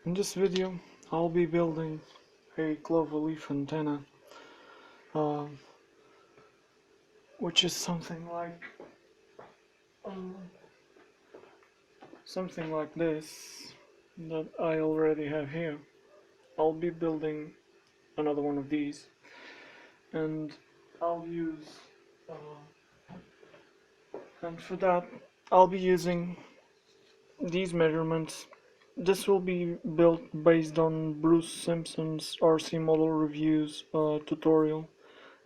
In this video, I'll be building a cloverleaf antenna, uh, which is um, something like this that I already have here. I'll be building another one of these, and I'll use, and for that, I'll be using these measurements. This will be built based on Bruce Simpson's RC model reviews tutorial,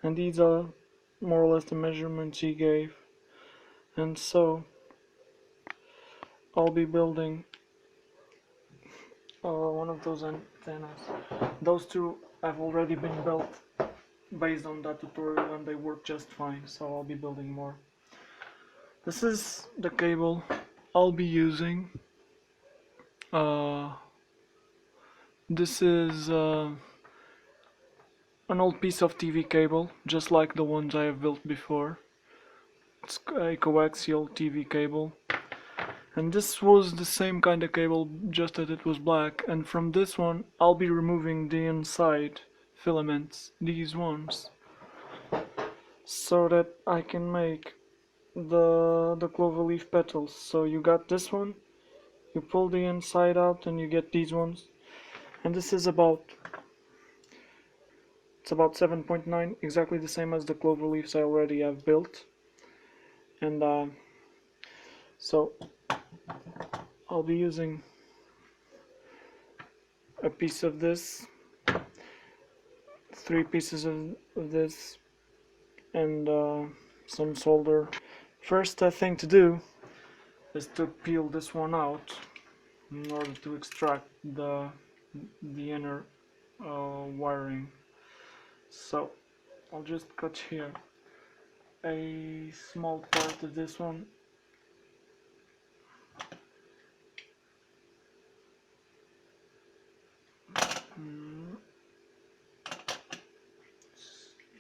and these are more or less the measurements he gave. And so I'll be building one of those antennas. Those two have already been built based on that tutorial and they work just fine, so I'll be building more. This is the cable I'll be using. This is an old piece of TV cable, just like the ones I have built before. It's a coaxial TV cable. And this was the same kind of cable, just that it was black. And from this one, I'll be removing the inside filaments, these ones, so that I can make the cloverleaf petals. So you got this one, you pull the inside out and you get these ones. And this is about 7.9, exactly the same as the cloverleafs I already have built. And so I'll be using a piece of this, 3 pieces of this, and some solder. First thing to do is to peel this one out in order to extract the inner wiring. So I'll just cut here a small part of this one.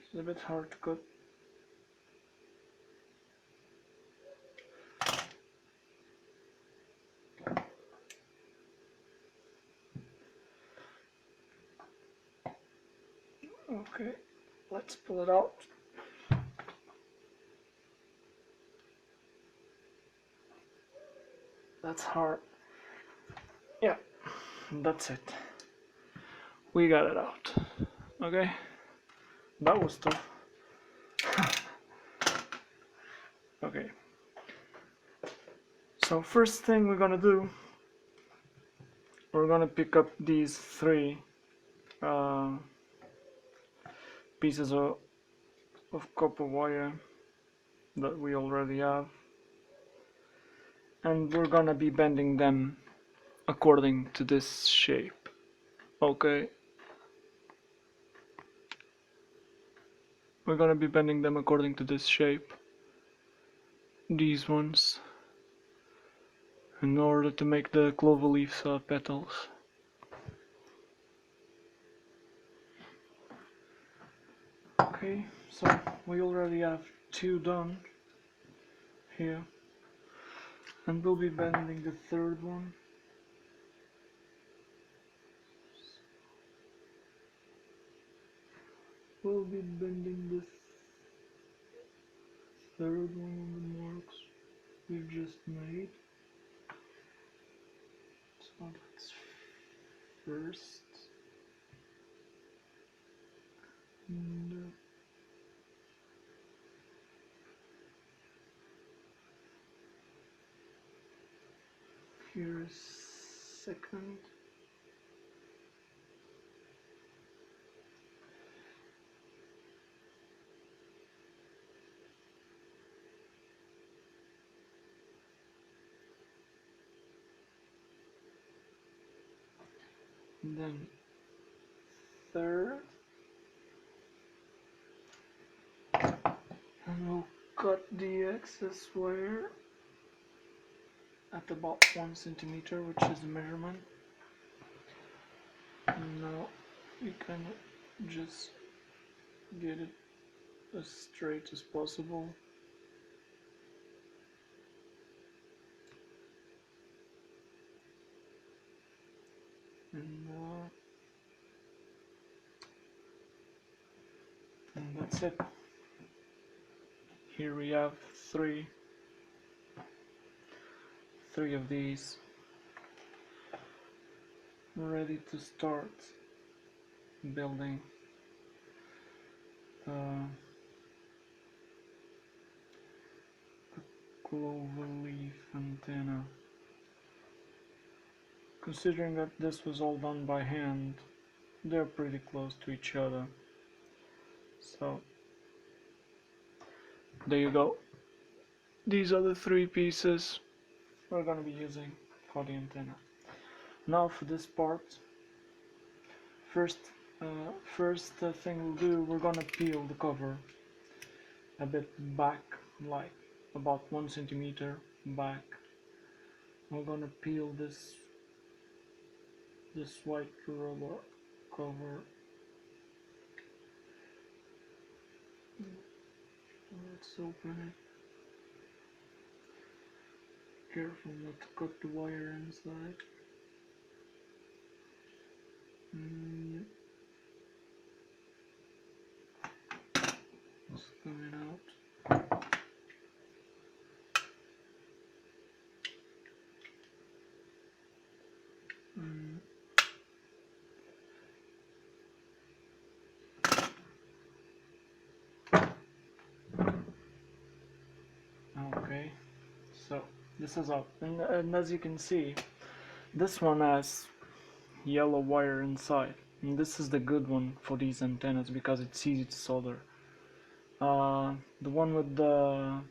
It's a bit hard to cut. Okay, let's pull it out. That's hard. Yeah, that's it. We got it out. Okay, that was tough. Okay, so first thing we're gonna do, we're gonna pick up these 3 pieces of copper wire that we already have, and we're gonna be bending them according to this shape. Okay, we're gonna be bending them according to this shape, these ones, in order to make the cloverleaf petals. Okay, so we already have 2 done here, and we'll be bending the 3rd one. We'll be bending the 3rd one on the marks we've just made. So that's first. And here is second. And then third. And we'll cut the excess wire at about 1 centimeter, which is the measurement. And now you can just get it as straight as possible. and that's it. Here we have three of these ready to start building the cloverleaf antenna. Considering that this was all done by hand, they're pretty close to each other. So there you go. These are the three pieces we're gonna be using for the antenna. Now for this part, first thing we'll do, we're gonna peel the cover a bit back, like about 1 centimeter back. We're gonna peel this white rubber cover. Let's open it. Careful not to cut the wire inside. It's coming out. Okay, so this is up, and as you can see, this one has yellow wire inside, and this is the good one for these antennas because it's easy to solder. The one with the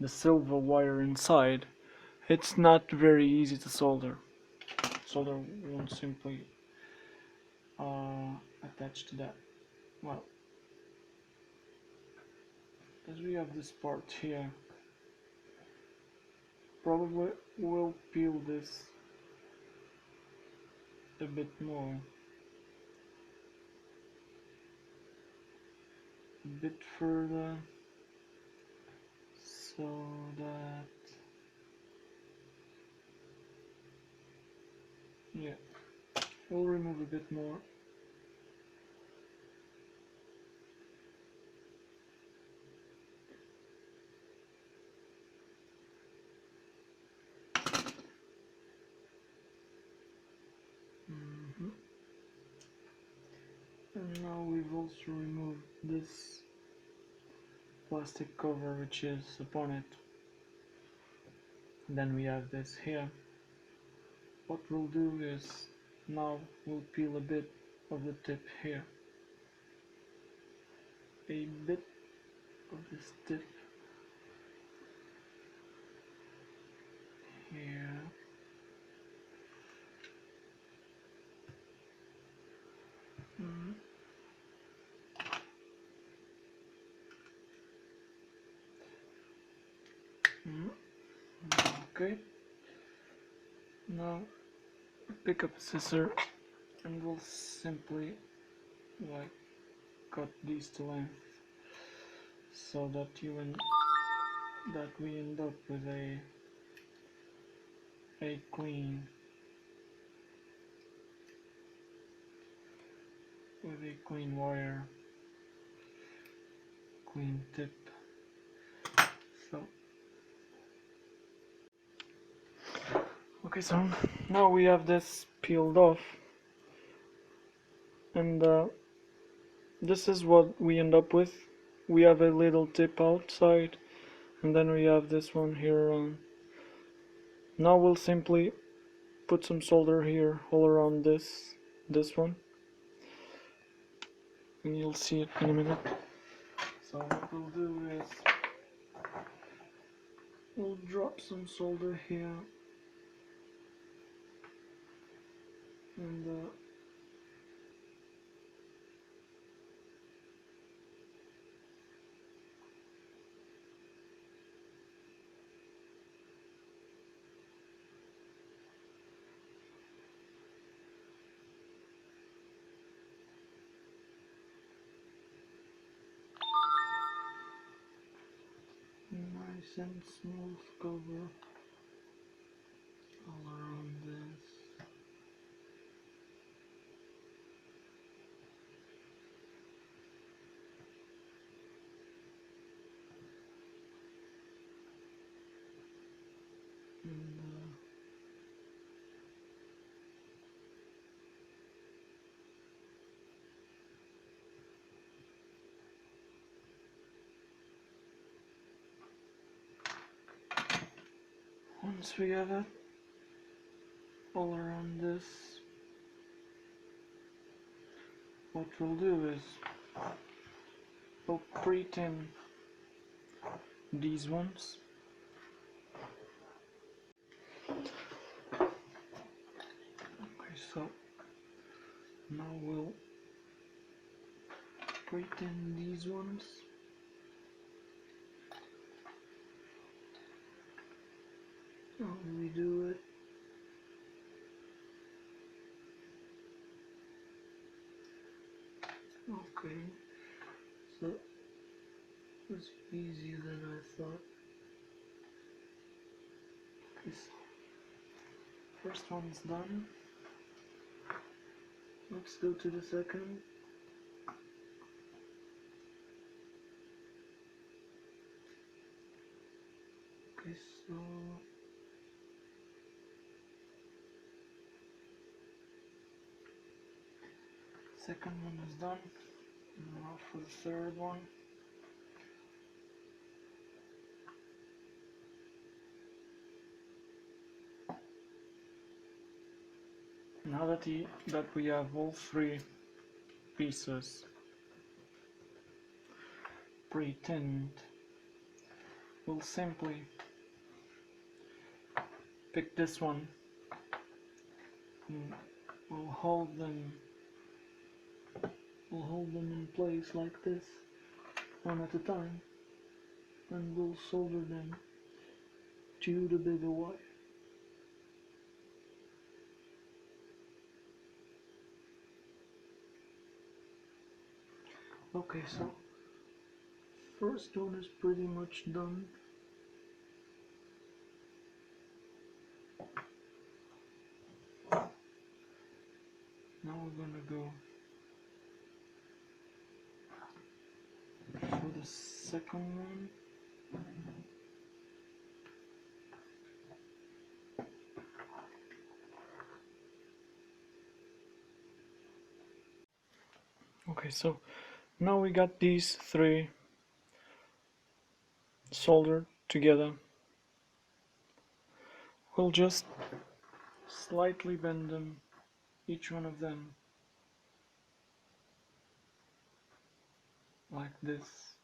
silver wire inside, it's not very easy to solder. Solder won't simply attach to that. Well, as we have this part here, probably we'll peel this a bit more, a bit further, so that, yeah, we'll remove a bit more. And now we've also removed this plastic cover which is upon it. And then we have this here. What we'll do is now we'll peel a bit of the tip here. A bit of this tip here. Okay. Now pick up a scissor and we'll simply like cut these to length so that we end up with a clean wire, clean tip. So okay, so now we have this peeled off, and this is what we end up with. We have a little tip outside, and then we have this one here on. Now we'll simply put some solder here all around this one, and you'll see it in a minute. So what we'll do is we'll drop some solder here, and nice and smooth cover all around this. Once we have it all around this, what we'll do is we'll pre-tin these ones. Okay, so now we'll pre-tin these ones. How do we do it? Okay, so it was easier than I thought. This first one's done. Let's go to the second. Okay, so second one is done. Now for the third one. Now that we have all three pieces pre-tinned, we'll simply pick this one and we'll hold them in place like this, one at a time, and we'll solder them to the bigger wire. Okay, so first one is pretty much done. Now we're gonna go for the second one. Okay, so now we got these three soldered together. We'll just slightly bend them, each one of them, like this,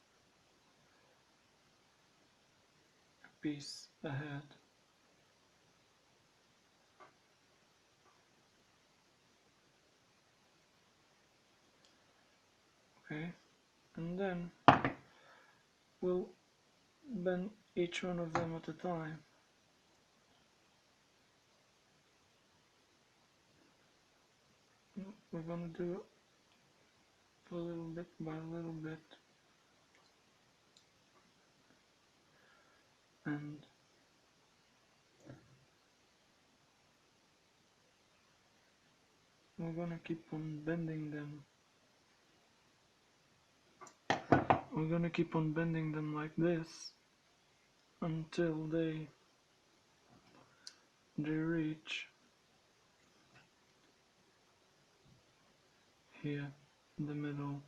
a piece ahead. Okay, and then we'll bend each one of them at a time. We're gonna do it a little bit by a little bit, and we're gonna keep on bending them. We're gonna keep on bending them like this until they reach here in the middle.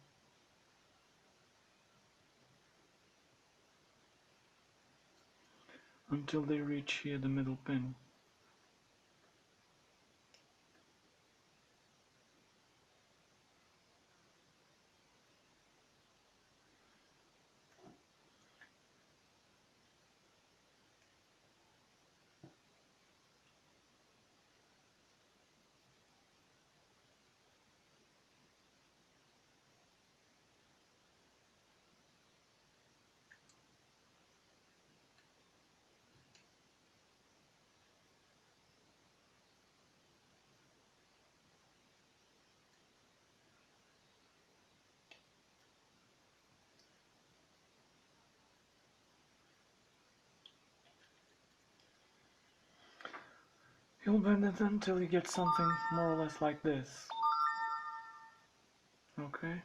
Until they reach here the middle pin. You'll bend it until you get something more or less like this. Okay?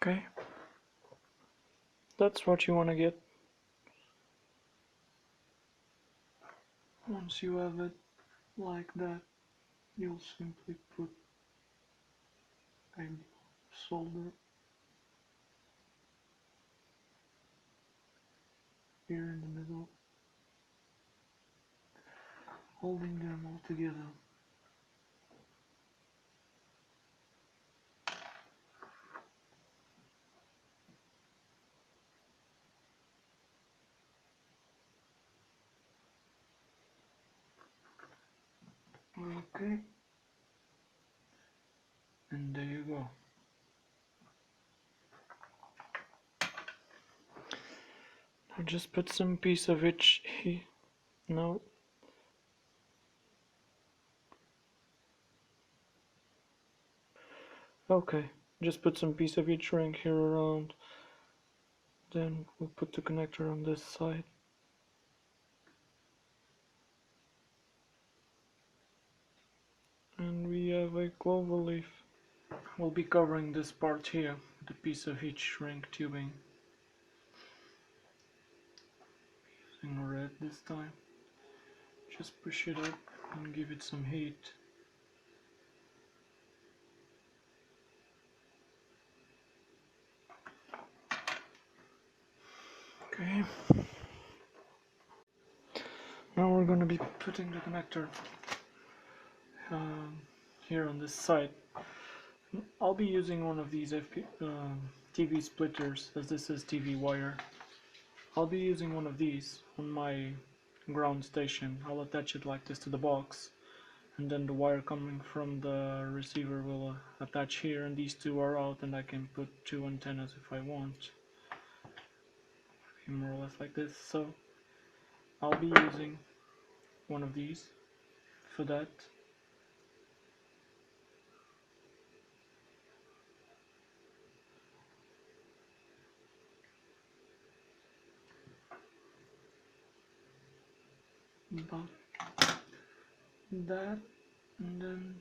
Okay, that's what you want to get. Once you have it like that, you'll simply put a solder here in the middle, holding them all together. Okay, and there you go. Now just put some piece of each here. No. Okay, just put some piece of each ring here around. Then we'll put the connector on this side. And we have a cloverleaf. We'll be covering this part here with a piece of each ring tubing. Using red this time. Just push it up and give it some heat. Okay. Now we're going to be putting the connector here on this side. I'll be using one of these TV splitters, as this is TV wire. I'll be using one of these on my ground station. I'll attach it like this to the box, and then the wire coming from the receiver will attach here, and these two are out, and I can put two antennas if I want. More or less like this. So I'll be using one of these for that. About that, and then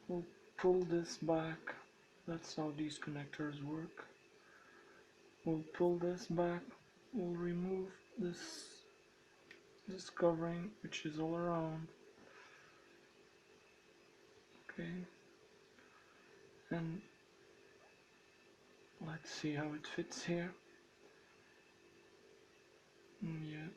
we'll pull this back. That's how these connectors work. We'll pull this back. We'll remove this covering, which is all around. Okay, and let's see how it fits here. Yeah.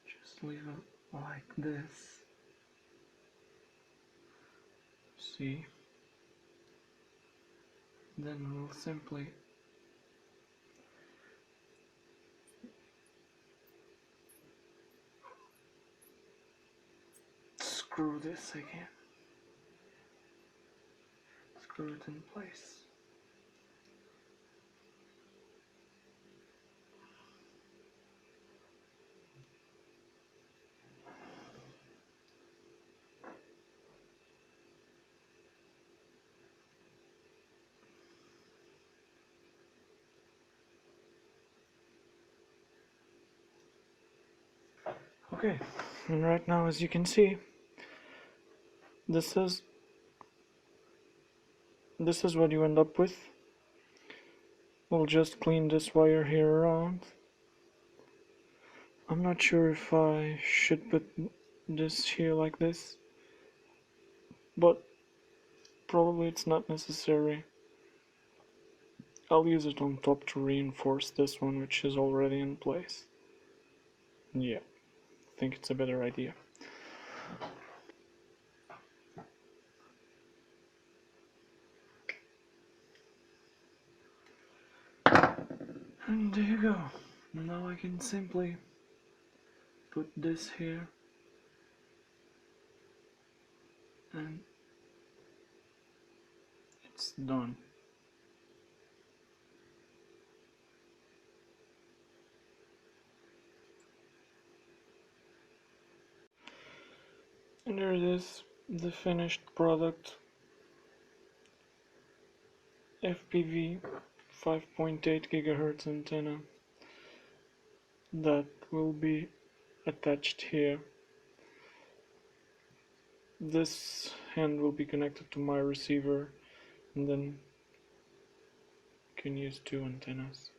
Just leave it like this. See? Then we'll simply screw this again. Screw it in place. Okay, and right now, as you can see, this is what you end up with. We'll just clean this wire here around. I'm not sure if I should put this here like this, but probably it's not necessary. I'll use it on top to reinforce this one, which is already in place. Yeah, I think it's a better idea. And there you go. Now I can simply put this here and it's done. And there it is. the finished product, FPV 5.8 GHz antenna that will be attached here. This hand will be connected to my receiver, and then you can use two antennas.